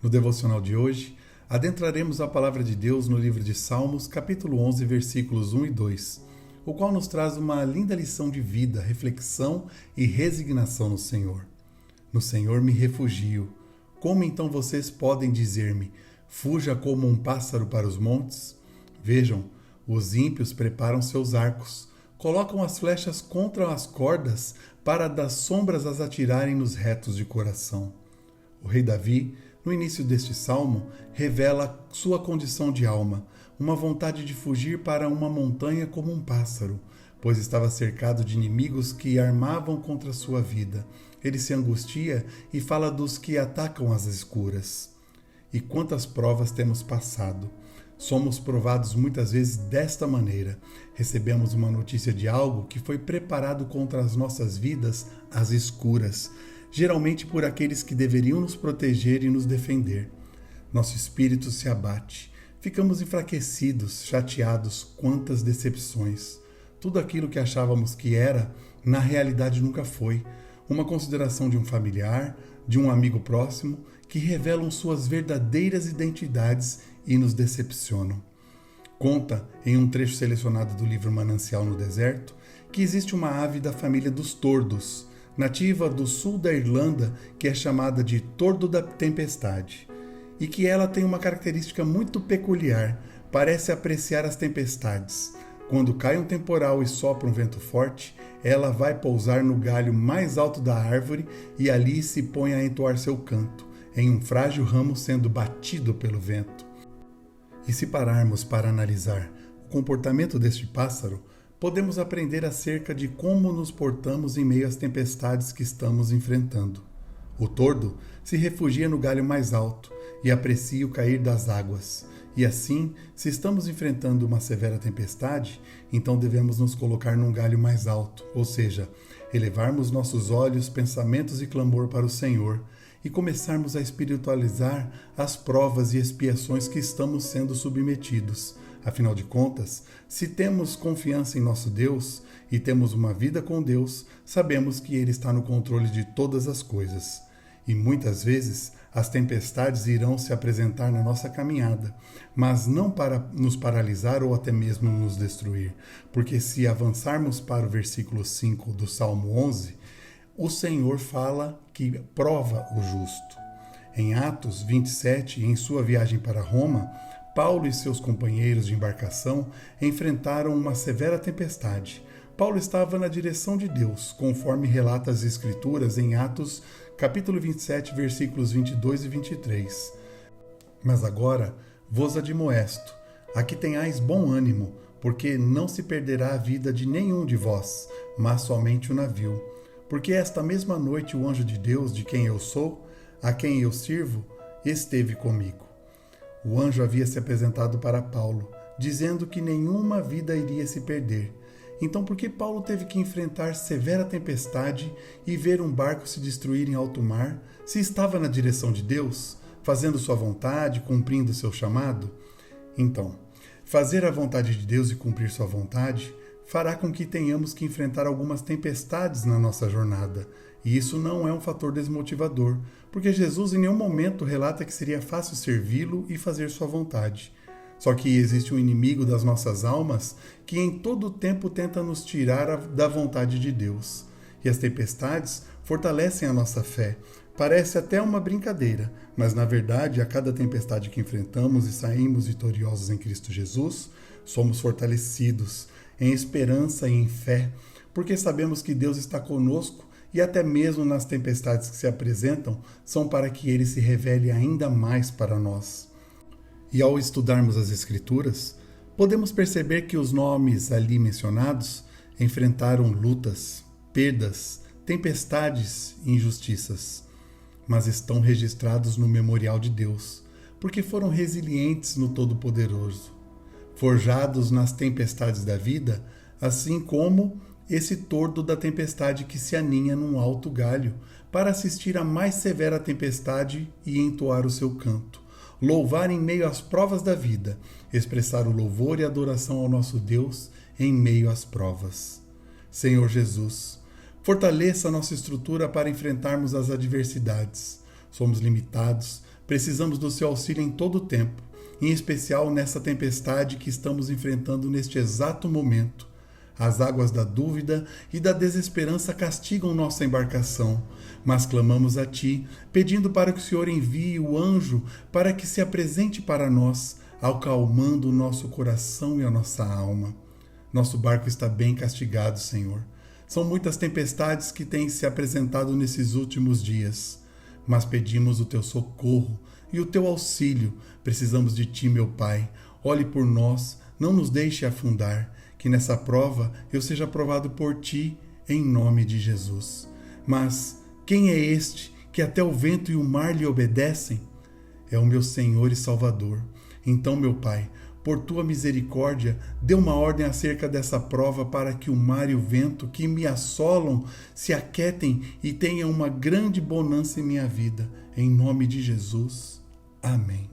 No devocional de hoje, adentraremos a palavra de Deus no livro de Salmos, capítulo 11, versículos 1 e 2, o qual nos traz uma linda lição de vida, reflexão e resignação no Senhor. No Senhor me refugio. Como então vocês podem dizer-me, fuja como um pássaro para os montes? Vejam, os ímpios preparam seus arcos, colocam as flechas contra as cordas para das sombras as atirarem nos retos de coração. O rei Davi, no início deste salmo, revela sua condição de alma, uma vontade de fugir para uma montanha como um pássaro, pois estava cercado de inimigos que armavam contra sua vida. Ele se angustia e fala dos que atacam às escuras. E quantas provas temos passado! Somos provados muitas vezes desta maneira. Recebemos uma notícia de algo que foi preparado contra as nossas vidas às escuras, geralmente por aqueles que deveriam nos proteger e nos defender. Nosso espírito se abate. Ficamos enfraquecidos, chateados. Quantas decepções! Tudo aquilo que achávamos que era, na realidade nunca foi. Uma consideração de um familiar, de um amigo próximo, que revelam suas verdadeiras identidades e nos decepcionam. Conta, em um trecho selecionado do livro Manancial no Deserto, que existe uma ave da família dos tordos, nativa do sul da Irlanda, que é chamada de tordo da tempestade, e que ela tem uma característica muito peculiar, parece apreciar as tempestades. Quando cai um temporal e sopra um vento forte, ela vai pousar no galho mais alto da árvore e ali se põe a entoar seu canto, em um frágil ramo sendo batido pelo vento. E se pararmos para analisar o comportamento deste pássaro, podemos aprender acerca de como nos portamos em meio às tempestades que estamos enfrentando. O tordo se refugia no galho mais alto e aprecia o cair das águas. E assim, se estamos enfrentando uma severa tempestade, então devemos nos colocar num galho mais alto, ou seja, elevarmos nossos olhos, pensamentos e clamor para o Senhor, e começarmos a espiritualizar as provas e expiações que estamos sendo submetidos. Afinal de contas, se temos confiança em nosso Deus e temos uma vida com Deus, sabemos que Ele está no controle de todas as coisas. E muitas vezes as tempestades irão se apresentar na nossa caminhada, mas não para nos paralisar ou até mesmo nos destruir, porque se avançarmos para o versículo 5 do Salmo 11, o Senhor fala que prova o justo. Em Atos 27, em sua viagem para Roma, Paulo e seus companheiros de embarcação enfrentaram uma severa tempestade. Paulo estava na direção de Deus, conforme relata as Escrituras em Atos, capítulo 27, versículos 22 e 23. Mas agora vos admoesto, a que tenhais bom ânimo, porque não se perderá a vida de nenhum de vós, mas somente o navio. Porque esta mesma noite o anjo de Deus, de quem eu sou, a quem eu sirvo, esteve comigo. O anjo havia se apresentado para Paulo, dizendo que nenhuma vida iria se perder. Então, por que Paulo teve que enfrentar severa tempestade e ver um barco se destruir em alto mar, se estava na direção de Deus, fazendo sua vontade, cumprindo seu chamado? Então, fazer a vontade de Deus e cumprir sua vontade fará com que tenhamos que enfrentar algumas tempestades na nossa jornada. E isso não é um fator desmotivador, porque Jesus em nenhum momento relata que seria fácil servi-lo e fazer sua vontade. Só que existe um inimigo das nossas almas que em todo o tempo tenta nos tirar da vontade de Deus. E as tempestades fortalecem a nossa fé. Parece até uma brincadeira, mas na verdade, a cada tempestade que enfrentamos e saímos vitoriosos em Cristo Jesus, somos fortalecidos em esperança e em fé, porque sabemos que Deus está conosco e até mesmo nas tempestades que se apresentam, são para que Ele se revele ainda mais para nós. E ao estudarmos as Escrituras, podemos perceber que os nomes ali mencionados enfrentaram lutas, perdas, tempestades e injustiças, mas estão registrados no memorial de Deus, porque foram resilientes no Todo-Poderoso, forjados nas tempestades da vida, assim como esse tordo da tempestade que se aninha num alto galho para assistir à mais severa tempestade e entoar o seu canto. Louvar em meio às provas da vida, expressar o louvor e adoração ao nosso Deus em meio às provas. Senhor Jesus, fortaleça a nossa estrutura para enfrentarmos as adversidades. Somos limitados, Precisamos do seu auxílio em todo o tempo, em especial nessa tempestade que estamos enfrentando neste exato momento. As águas da dúvida e da desesperança castigam nossa embarcação, mas clamamos a Ti, pedindo para que o Senhor envie o anjo para que se apresente para nós, acalmando o nosso coração e a nossa alma. Nosso barco está bem castigado, Senhor. São muitas tempestades que têm se apresentado nesses últimos dias, mas pedimos o Teu socorro e o Teu auxílio. Precisamos de Ti, meu Pai. Olhe por nós, não nos deixe afundar, que nessa prova eu seja aprovado por Ti, em nome de Jesus. Mas quem é este que até o vento e o mar lhe obedecem? É o meu Senhor e Salvador. Então, meu Pai, por Tua misericórdia, dê uma ordem acerca dessa prova para que o mar e o vento que me assolam se aquietem e tenham uma grande bonança em minha vida. Em nome de Jesus. Amém.